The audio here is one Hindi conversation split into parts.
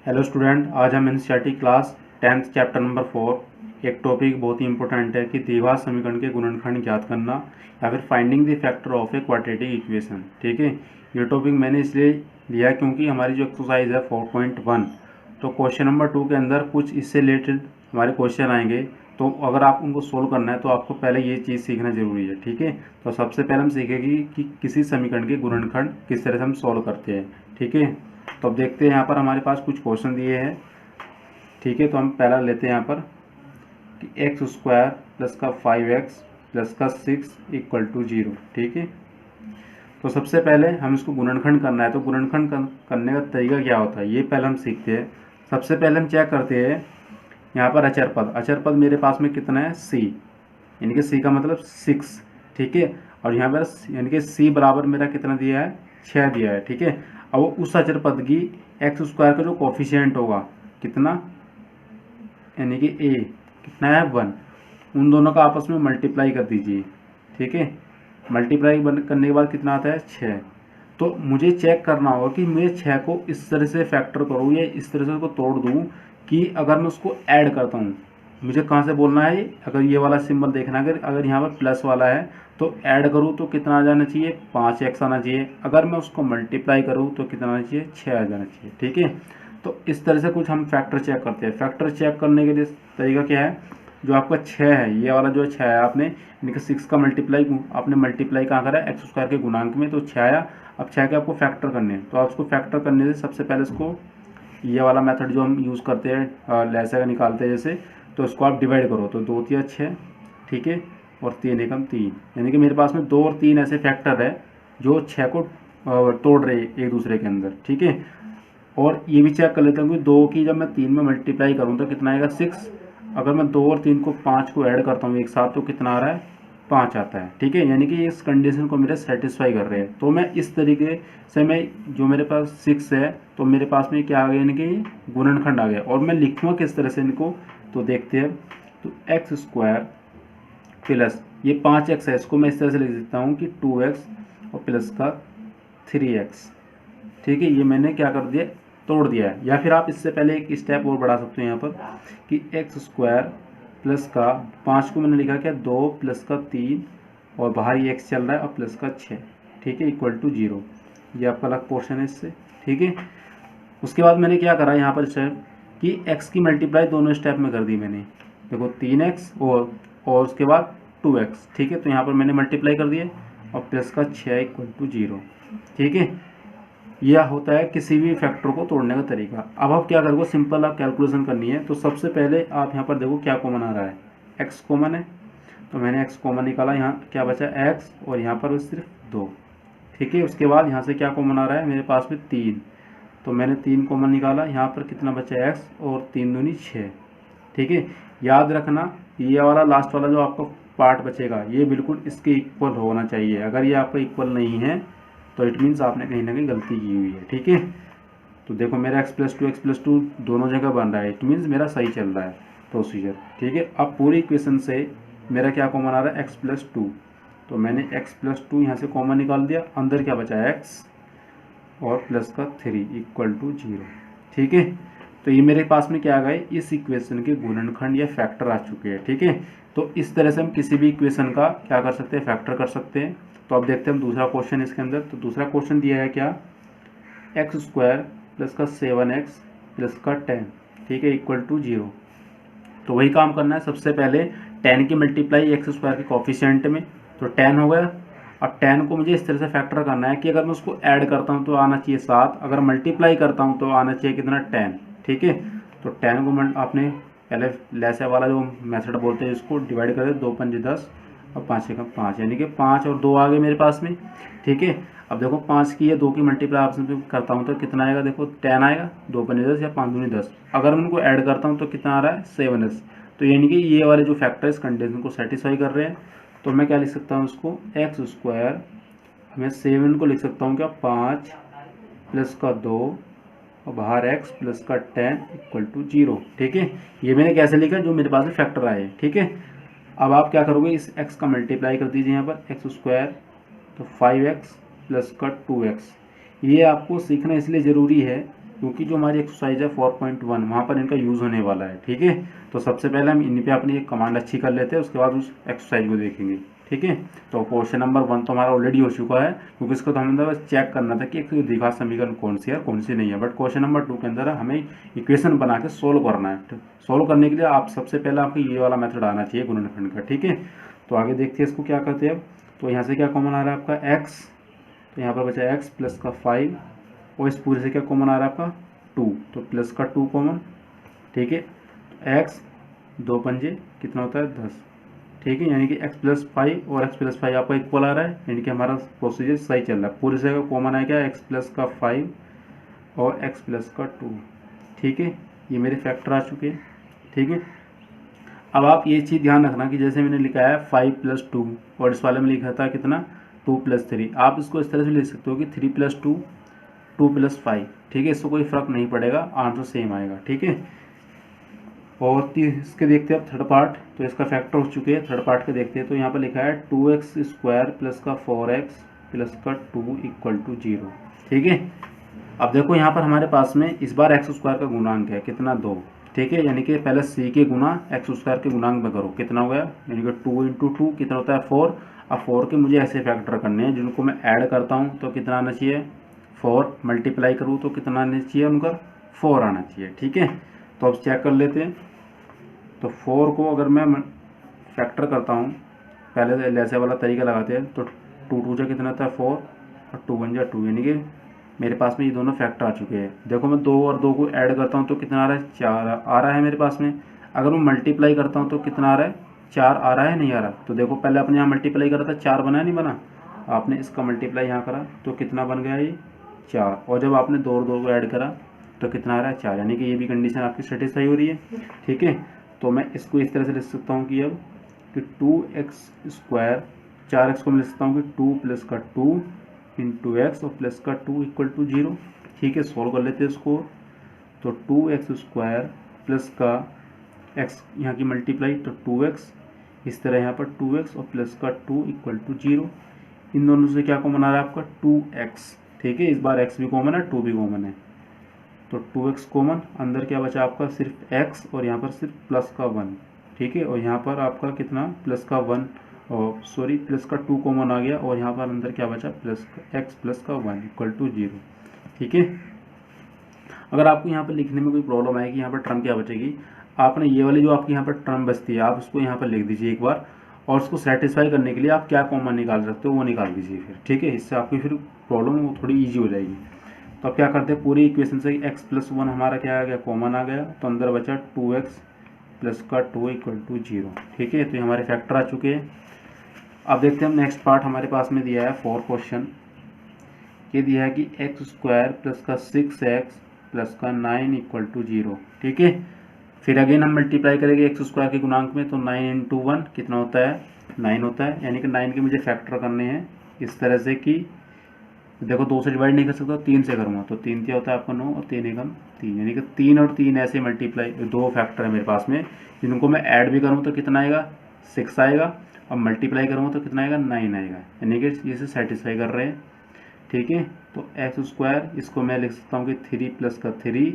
हेलो स्टूडेंट, आज हम NCERT class 10th chapter number 4 एक टॉपिक बहुत ही इंपॉर्टेंट है कि द्विघात समीकरण के गुणनखंड ज्ञात करना या फिर finding the factor of a quadratic equation. ठीक है, ये टॉपिक मैंने इसलिए लिया क्योंकि हमारी जो एक्सरसाइज है 4.1, तो क्वेश्चन नंबर 2 के अंदर कुछ इससे रिलेटेड हमारे क्वेश्चन आएंगे। तो अगर आप उनको सोल्व करना है तो आपको पहले ये चीज़ सीखना जरूरी है। ठीक है, तो सबसे पहले हम सीखेंगे कि किसी समीकरण के गुणनखंड किस तरह से हम सोल्व करते हैं। ठीक है, तो अब देखते हैं यहाँ पर हमारे पास कुछ क्वेश्चन दिए हैं। ठीक है, तो हम पहला लेते हैं यहाँ पर कि एक्स स्क्वायर प्लस का 5x प्लस का 6 इक्वल टू 0। ठीक है, तो सबसे पहले हम इसको गुणनखंड करना है। तो गुणनखंड करने का तरीका क्या होता है ये पहले हम सीखते हैं। सबसे पहले हम चेक करते हैं यहाँ पर अचर पद मेरे पास में कितना है, c, यानी कि c का मतलब 6। ठीक है, और यहाँ पर यानी कि c बराबर मेरा कितना दिया है, 6 दिया है। ठीक है, अब उस अचर पद की एक्स स्क्वायर का जो कोफिशिएंट होगा कितना, यानी कि a कितना है 1, उन दोनों का आपस में मल्टीप्लाई कर दीजिए। ठीक है, मल्टीप्लाई करने के बाद कितना आता है 6। तो मुझे चेक करना होगा कि मैं 6 को इस तरह से फैक्टर करूँ या इस तरह से उसको तोड़ दूँ कि अगर मैं उसको ऐड करता हूँ, मुझे कहाँ से बोलना है, अगर ये वाला सिंबल देखना है, अगर यहाँ पर प्लस वाला है तो ऐड करूँ तो कितना आ जाना चाहिए, 5x आना चाहिए। अगर मैं उसको मल्टीप्लाई करूँ तो कितना आना चाहिए, 6 आ जाना चाहिए। ठीक है, तो इस तरह से कुछ हम फैक्टर चेक करते हैं। फैक्टर चेक करने के लिए तरीका क्या है, जो आपका 6 है, ये वाला जो 6 है, आपने यानी कि 6 का मल्टीप्लाई आपने मल्टीप्लाई कहाँ करा है, एक्स स्क्वायर के गुणांक में, तो 6 आया। अब 6 के आपको फैक्टर करने हैं, तो आप उसको फैक्टर करने से सबसे पहले इसको ये वाला मेथड जो हम यूज़ करते हैं लैसे का निकालते हैं जैसे, तो उसको आप डिवाइड करो तो 2 तिया 6। ठीक है, और 3 एकम 3, यानी कि मेरे पास में 2 और 3 ऐसे फैक्टर है जो 6 को तोड़ रहे एक दूसरे के अंदर। ठीक है, और ये भी चेक कर लेते हैं कि 2 की जब मैं 3 में मल्टीप्लाई करूँ तो कितना आएगा 6। अगर मैं 2 और 3 को 5 को ऐड करता हूँ एक साथ तो कितना आ रहा है, 5 आता है। ठीक है, यानी कि इस कंडीशन को मेरे सेटिस्फाई कर रहे हैं। तो मैं इस तरीके से मैं जो मेरे पास 6 है तो मेरे पास में क्या आ गया, यानी कि गुणनखंड आ गया। और मैं लिखूँगा किस तरह से इनको, तो देखते हैं। तो एक्स स्क्वायर प्लस ये 5x है, इसको मैं इस तरह से लिख देता हूँ कि 2x और प्लस का 3x। ठीक है, ये मैंने क्या कर दिया, तोड़ दिया है। या फिर आप इससे पहले एक स्टेप और बढ़ा सकते हो यहाँ पर कि एक्स स्क्वायर प्लस का 5 को मैंने लिखा क्या, 2 प्लस का 3 और बाहर ये x चल रहा है और प्लस का 6। ठीक है, इक्वल टू 0। ये आपका अलग पोर्शन है इससे। ठीक है, उसके बाद मैंने क्या करा यहाँ पर स्टेप कि x की मल्टीप्लाई दोनों स्टेप में कर दी मैंने। देखो 3x और उसके बाद 2x। ठीक है, तो यहाँ पर मैंने मल्टीप्लाई कर दिए और प्लस का 6 इक्वल टू 0। ठीक है, यह होता है किसी भी फैक्टर को तोड़ने का तरीका। अब आप क्या करोगे, सिंपल आप कैलकुलेशन करनी है। तो सबसे पहले आप यहाँ पर देखो क्या कॉमन आ रहा है, x कॉमन है, तो मैंने x कॉमन निकाला। यहाँ क्या बचा x और यहाँ पर सिर्फ 2। ठीक है, उसके बाद यहाँ से क्या कॉमन आ रहा है मेरे पास में 3, तो मैंने 3 कॉमन निकाला। यहाँ पर कितना बचा x और 3 दूनी 6। ठीक है, याद रखना ये वाला लास्ट वाला जो आपका पार्ट बचेगा ये बिल्कुल इसके इक्वल होना चाहिए। अगर ये आपका इक्वल नहीं है तो इट मीन्स आपने कहीं ना कहीं गलती की हुई है। ठीक है, तो देखो मेरा x+2 दोनों जगह बन रहा है, इट मीन्स मेरा सही चल रहा है प्रोसीजर। ठीक है, अब पूरी इक्वेशन से मेरा क्या कॉमन आ रहा है, x+2, तो मैंने x+2 यहाँ से कॉमन निकाल दिया। अंदर क्या बचा है, x और प्लस का 3 इक्वल टू 0। ठीक है, तो ये मेरे पास में क्या आ गए, इस इक्वेशन के गुणनखंड या फैक्टर आ चुके हैं। ठीक है, तो इस तरह से हम किसी भी इक्वेशन का क्या कर सकते हैं, फैक्टर कर सकते हैं। तो अब देखते हैं हम दूसरा क्वेश्चन इसके अंदर। तो दूसरा क्वेश्चन दिया है क्या, एक्स स्क्वायर प्लस का 7x प्लस का 10। ठीक है, इक्वल टू 0। तो वही काम करना है। सबसे पहले 10 की मल्टीप्लाई एक्स स्क्वायर के कोफिशिएंट में, तो 10 हो गया। अब 10 को मुझे इस तरह से फैक्टर करना है कि अगर मैं उसको ऐड करता हूँ तो आना चाहिए 7, अगर मल्टीप्लाई करता हूँ तो आना चाहिए कितना, 10। ठीक है, तो 10 को आपने पहले लैसे वाला जो मेथड बोलते हैं इसको डिवाइड कर दे, 2 पंजे 10 और 5 एकम 5, यानी कि 5 और 2 आ गए मेरे पास में। ठीक है, अब देखो 5 की या 2 की मल्टीप्लाई ऑप्शन पे करता हूँ तो कितना आएगा, देखो 10 आएगा, 2 पंजे 10 या 5 दूनी 10। अगर मैं उनको ऐड करता हूँ तो कितना आ रहा है, 7s। तो यानी कि ये वाले जो फैक्टर इस कंडीशन को सेटिस्फाई कर रहे हैं। तो मैं क्या लिख सकता हूँ उसको, एक्स स्क्वायर, मैं 7 को लिख सकता हूँ क्या, 5 प्लस का 2 और बाहर x प्लस का 10 इक्वल टू 0। ठीक है, ये मैंने कैसे लिखा, जो मेरे पास में फैक्टर आए। ठीक है, अब आप क्या करोगे, इस x का मल्टीप्लाई कर दीजिए यहाँ पर, एक्स स्क्वायर तो 5x प्लस का 2x। ये आपको सीखना इसलिए ज़रूरी है क्योंकि जो हमारी एक्सरसाइज है 4.1 वहाँ पर इनका यूज़ होने वाला है। ठीक है, तो सबसे पहले हम इन पे अपनी एक कमांड अच्छी कर लेते हैं, उसके बाद उस एक्सरसाइज को देखेंगे। ठीक है, तो क्वेश्चन नंबर 1 तो हमारा ऑलरेडी हो चुका है, क्योंकि इसको तो हमें बस चेक करना था कि एक द्विघात समीकरण कौन सी है कौन सी नहीं है। बट क्वेश्चन नंबर 2 के अंदर हमें इक्वेशन बना के सोल्व करना है। सोल्व करने के लिए आप सबसे पहले आपको ये वाला मेथड आना चाहिए गुणनखंड का। ठीक है, तो आगे देखते हैं इसको क्या करते हैं अब। तो यहाँ से क्या कॉमन आ रहा है आपका x, तो यहाँ पर बचा x प्लस का 5, और इस पूरे से क्या कॉमन आ रहा है आपका 2, तो प्लस का 2 कॉमन। ठीक है, x 2 पंजे कितना होता है 10। ठीक है, यानी कि x प्लस 5 और x प्लस 5 आपका इक्वल आ रहा है, यानी कि हमारा प्रोसीजर सही चल रहा है। पूरे से कॉमन है क्या x प्लस का 5 और x प्लस का 2। ठीक है, ये मेरे फैक्टर आ चुके हैं। ठीक है, अब आप ये चीज़ ध्यान रखना कि जैसे मैंने लिखा है 5 प्लस 2 और इस वाले में लिखा था कितना 2 प्लस 3, आप इसको इस तरह से लिख सकते हो कि 3 प्लस 2 2 प्लस 5। ठीक है, इससे कोई फ़र्क नहीं पड़ेगा, आंसर सेम आएगा। ठीक है, और इसके देखते हैं अब थर्ड पार्ट। तो इसका फैक्टर हो चुके हैं, थर्ड पार्ट के देखते हैं। तो यहाँ पर लिखा है 2x स्क्वायर प्लस का 4x प्लस का 2 इक्वल टू 0। ठीक है, अब देखो यहाँ पर हमारे पास में इस बार एक्स स्क्वायर का गुणांक है कितना 2। ठीक है, यानी कि पहले सी के गुना एक्स स्क्वायर के गुणांक में करो, कितना हो गया, यानी कि 2 इंटू 2 कितना होता है 4। अब 4 के मुझे ऐसे फैक्टर करने हैं जिनको मैं ऐड करता हूँ तो कितना आना चाहिए 4, मल्टीप्लाई करूँ तो कितना आना चाहिए उनका 4 आना चाहिए। ठीक है, तो अब चेक कर लेते हैं। तो 4 को अगर मैं फैक्टर करता हूँ, पहले ऐसे वाला तरीका लगाते हैं, तो 2 2 जा कितना होता है 4 और 2 1 जा 2, यानी कि मेरे पास में ये दोनों फैक्टर आ चुके हैं। देखो मैं 2 और 2 को ऐड करता हूँ तो कितना आ रहा है 4 आ रहा है मेरे पास में। अगर मैं मल्टीप्लाई करता हूँ तो कितना आ रहा है 4 आ रहा है, नहीं आ रहा। तो देखो पहले अपने यहाँ मल्टीप्लाई करा था 4 बना नहीं बना, आपने इसका मल्टीप्लाई यहाँ करा तो कितना बन गया ये 4, और जब आपने 2 और 2 को ऐड करा तो कितना आ रहा है 4, यानी कि ये भी कंडीशन आपकी सेटिस्फाई हो रही है। ठीक है, तो मैं इसको इस तरह से लिख सकता हूँ कि अब कि 2x स्क्वायर 4x को मैं लिख सकता हूँ कि 2 प्लस का 2 इंटू एक्स और प्लस का 2 इक्वल टू 0। ठीक है, सॉल्व कर लेते हैं इसको। तो 2x स्क्वायर प्लस का x यहाँ की मल्टीप्लाई तो 2x, इस तरह यहाँ पर 2x और प्लस का 2 इक्वल टू 0। इन दोनों से क्या कॉमन आ रहा है आपका 2x। ठीक है, इस बार x भी कॉमन है 2 भी कॉमन है, तो 2x कॉमन, अंदर क्या बचा आपका सिर्फ x और यहाँ पर सिर्फ प्लस का 1। ठीक है, और यहाँ पर आपका कितना प्लस का 1 और सॉरी प्लस का 2 कॉमन आ गया, और यहाँ पर अंदर क्या बचा प्लस x प्लस का 1 इक्वल टू 0। ठीक है, अगर आपको यहाँ पर लिखने में कोई प्रॉब्लम आएगी, यहाँ पर टर्म क्या बचेगी, आपने ये वाली जो आपकी यहाँ पर टर्म बचती है आप उसको यहाँ पर लिख दीजिए एक बार, और उसको सेटिस्फाई करने के लिए आप क्या कॉमन निकाल सकते हो वो निकाल दीजिए फिर। ठीक है, इससे आपकी फिर प्रॉब्लम वो थोड़ी ईजी हो जाएगी। तो अब क्या करते हैं, पूरी इक्वेशन से x प्लस 1 हमारा क्या आ गया कॉमन आ गया, तो अंदर बचा 2x प्लस का 2 इक्वल टू 0। ठीक है, तो ये हमारे फैक्टर आ चुके हैं। अब देखते हैं हम नेक्स्ट पार्ट हमारे पास में दिया है 4 क्वेश्चन। ये दिया है कि x स्क्वायर प्लस का 6x प्लस का 9 इक्वल टू 0। ठीक है, फिर अगेन हम मल्टीप्लाई करेंगे एक्स स्क्वायर के गुणांक में, तो 9 इंटू 1 कितना होता है 9 होता है, यानी कि 9 के मुझे फैक्टर करने हैं इस तरह से कि देखो 2 से डिवाइड नहीं कर सकता, 3 से करूँगा, तो 3 क्या होता है आपका 9 और 3 एकम 3, यानी कि 3 और 3 ऐसे मल्टीप्लाई, 2 फैक्टर है मेरे पास में, जिनको मैं ऐड भी करूँ तो कितना आएगा 6 आएगा, और मल्टीप्लाई करूँगा तो कितना आएगा 9 आएगा, यानी कि इसे सेटिस्फाई कर रहे हैं। ठीक है, तो एक्स स्क्वायर इसको मैं लिख सकता हूँ कि 3 प्लस का 3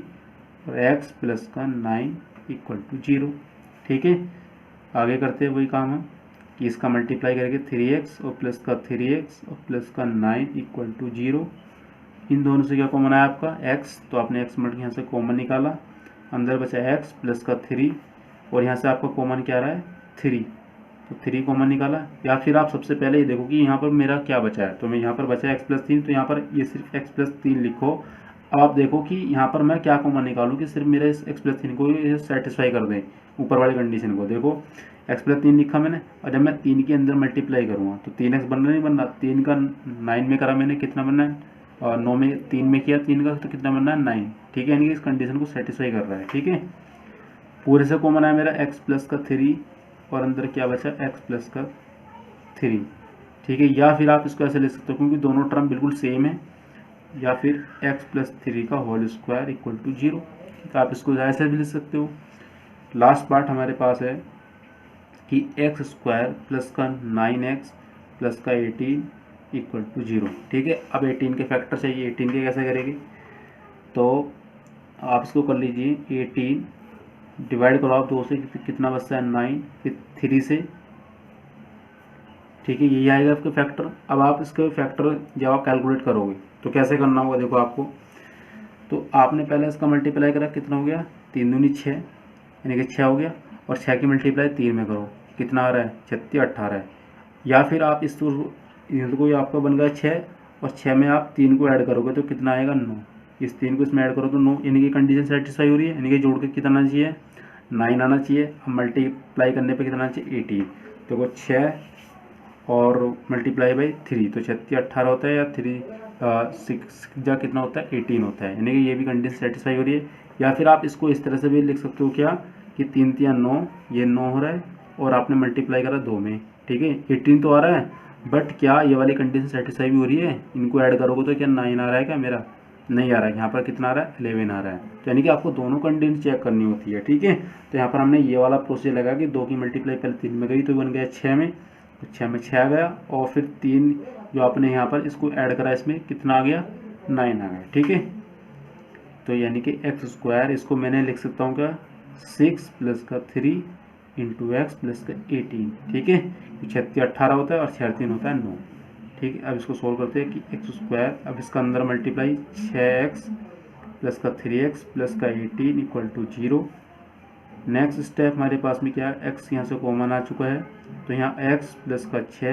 और एक्स प्लस का 9 इक्वल टू 0। ठीक है, आगे करते हैं वही काम हम कि इसका मल्टीप्लाई करके 3x और प्लस का 3x और प्लस का 9 इक्वल टू 0। इन दोनों से क्या कॉमन आया आपका x, तो आपने x मल्टी यहाँ से कॉमन निकाला, अंदर बचा x प्लस का 3 और यहाँ से आपका कॉमन क्या रहा है 3, तो 3 कॉमन निकाला। या फिर आप सबसे पहले ये देखो कि यहाँ पर मेरा क्या बचा है, तो मैं यहाँ पर बचा x प्लस 3, तो यहाँ पर ये सिर्फ x प्लस 3 लिखो। अब आप देखो कि यहाँ पर मैं क्या कॉमन निकालूँ कि सिर्फ मेरे इस x प्लस 3 को सेटिस्फाई कर दें ऊपर वाली कंडीशन को। देखो x प्लस 3 लिखा मैंने, और जब मैं 3 के अंदर मल्टीप्लाई करूँगा तो 3x बनना नहीं बनना, 3 का 9 में करा मैंने, कितना बनना है, और 9 में 3 में किया 3 का तो कितना बनना है 9। ठीक है, यानी कि इस कंडीशन को सेटिस्फाई कर रहा है। ठीक है, पूरे से कॉमन आया मेरा x प्लस का 3 और अंदर क्या बचा x प्लस का 3। ठीक है, या फिर आप इसको ऐसे ले सकते हो क्योंकि दोनों टर्म बिल्कुल सेम है, या फिर x प्लस 3 का होल स्क्वायर इक्वल टू 0, तो आप इसको ऐसे भी लिख सकते हो। लास्ट पार्ट हमारे पास है कि एक्स स्क्वायर प्लस का 9x प्लस का 18 इक्वल टू 0। ठीक है, अब 18 के फैक्टर चाहिए, 18 के कैसे करेंगे, तो आप इसको कर लीजिए 18 डिवाइड करो आप 2 से, कितना बचता है 9, फिर 3 से, ठीक है, यही आएगा आपका फैक्टर। अब आप इसके फैक्टर जब आप कैलकुलेट करोगे तो कैसे करना होगा, देखो आपको, तो आपने पहले इसका मल्टीप्लाई करा, कितना हो गया 3 दूनी 6, यानी कि 6 हो गया, और 6 की मल्टीप्लाई 3 में करो, कितना आ रहा है 36 18 है। या फिर आप इसको आपका बन गया 6, और 6 में आप 3 को ऐड करोगे तो कितना आएगा 9, इस 3 को इसमें ऐड करो तो 9, यानी कि कंडीशन सेटिस्फाई हो रही है, यानी कि जोड़ के कितना आना चाहिए 9 आना चाहिए। अब मल्टीप्लाई करने पे कितना आना चाहिए 18, देखो 6 और मल्टीप्लाई बाई 3 तो 36 18 होता है, या 6 जा कितना होता है 18 होता है, यानी कि ये भी कंडीशन सेटिस्फाई हो रही है। या फिर आप इसको इस तरह से भी लिख सकते हो क्या कि 3 3 9, ये 9 हो रहा है, और आपने मल्टीप्लाई करा 2 में, ठीक है 18 तो आ रहा है, बट क्या ये वाली कंडीशन सेटिस्फाई भी हो रही है, इनको ऐड करोगे तो क्या 9 आ रहा है, क्या मेरा नहीं आ रहा है, यहाँ पर कितना आ रहा है 11 आ रहा है। तो यानी कि आपको दोनों कंडीशन चेक करनी होती है, ठीक है। तो यहाँ पर हमने ये वाला प्रोसीजर लगा कि 2 की मल्टीप्लाई पहले 3 में गई तो बन गया 6 में, तो 6 में 6 आ गया, और फिर 3 जो आपने यहाँ पर इसको ऐड करा, इसमें कितना आ गया 9 आ गया, ठीक है। तो यानी कि एक्स स्क्वायर, इसको मैंने लिख सकता हूँ क्या 6 प्लस का 3 इंटू एक्स प्लस का 18, ठीक है। 36 18 होता है और 6 3 होता है 9, ठीक है। अब इसको सोल्व करते हैं कि एक्स स्क्वायर, अब इसका अंदर मल्टीप्लाई 6x प्लस का 3x प्लस का 18 इक्वल टू 0। नेक्स्ट स्टेप हमारे पास में क्या है, x यहाँ से कॉमन आ चुका है, तो यहाँ x प्लस का 6,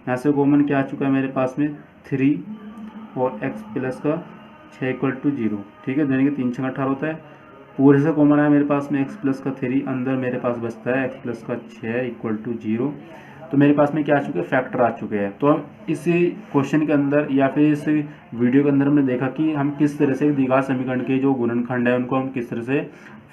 यहाँ से कॉमन क्या आ चुका है मेरे पास में 3, और x प्लस का 6 इक्वल टू 0, ठीक है। यानी कि 3 6 18 होता है, पूरे से कॉमन आया मेरे पास में x प्लस का 3, अंदर मेरे पास बचता है x प्लस का 6 इक्वल टू 0। तो मेरे पास में क्या आ चुके हैं, फैक्टर आ चुके हैं। तो हम इस क्वेश्चन के अंदर या फिर इस वीडियो के अंदर हमने देखा कि हम किस तरह से द्विघात समीकरण के जो गुणनखंड है उनको हम किस तरह से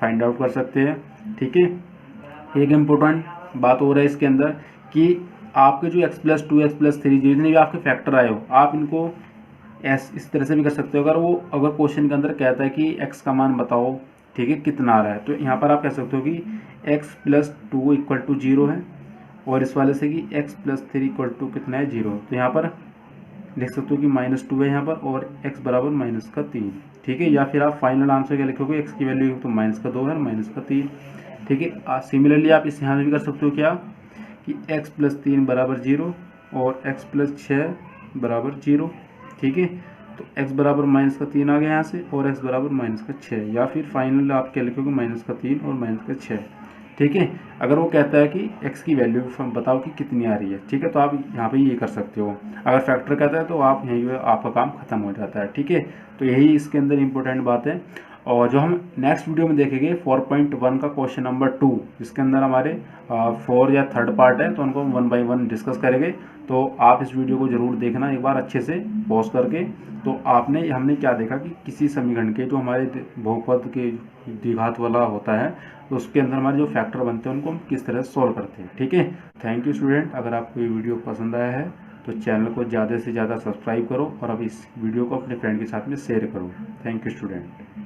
फाइंड आउट कर सकते हैं, ठीक है। एक इम्पोर्टेंट बात हो रहा है इसके अंदर कि आपके जो x प्लस 2 x प्लस 3 जितने भी आपके फैक्टर आए हो, आप इनको इस तरह से भी कर सकते हो। अगर क्वेश्चन के अंदर कहता है कि x का मान बताओ, ठीक है, कितना आ रहा है, तो यहाँ पर आप कह सकते हो कि x प्लस 2 इक्वल टू 0 है, और इस वाले से कि x प्लस 3 इक्वल टू कितना है 0, तो यहाँ पर लिख सकते हो कि -2 है यहाँ पर, और x बराबर -3, ठीक है। या फिर आप फाइनल आंसर क्या लिखोगे, x की वैल्यू तो -2 है -3, ठीक है। सिमिलरली आप इस यहाँ से भी कर सकते हो क्या कि x प्लस 3 बराबर 0 और x प्लस 6 बराबर 0, ठीक है। तो x बराबर -3 आ गया यहाँ से, और x बराबर -6, या फिर फाइनल आप क्या लिखोगे -3 और -6, ठीक है। अगर वो कहता है कि x की वैल्यू बताओ कि कितनी आ रही है, ठीक है, तो आप यहाँ पे ये कर सकते हो। अगर फैक्टर कहता है तो आप यहीं पे आपका काम खत्म हो जाता है, ठीक है। तो यही इसके अंदर इंपॉर्टेंट बात है। और जो हम नेक्स्ट वीडियो में देखेंगे 4.1 का क्वेश्चन नंबर 2, जिसके अंदर हमारे 4 या थर्ड पार्ट है, तो उनको हम 1 बाय 1 डिस्कस करेंगे। तो आप इस वीडियो को ज़रूर देखना एक बार अच्छे से पॉज करके। तो हमने क्या देखा कि किसी समीकरण के जो हमारे बहुपद के द्विघात वाला होता है, तो उसके अंदर हमारे जो फैक्टर बनते हैं उनको हम किस तरह से सॉल्व करते हैं, ठीक है। Thank you student. अगर आपको ये वीडियो पसंद आया है तो चैनल को ज़्यादा से ज़्यादा सब्सक्राइब करो, और अब इस वीडियो को अपने फ्रेंड के साथ में शेयर करो। Thank you student.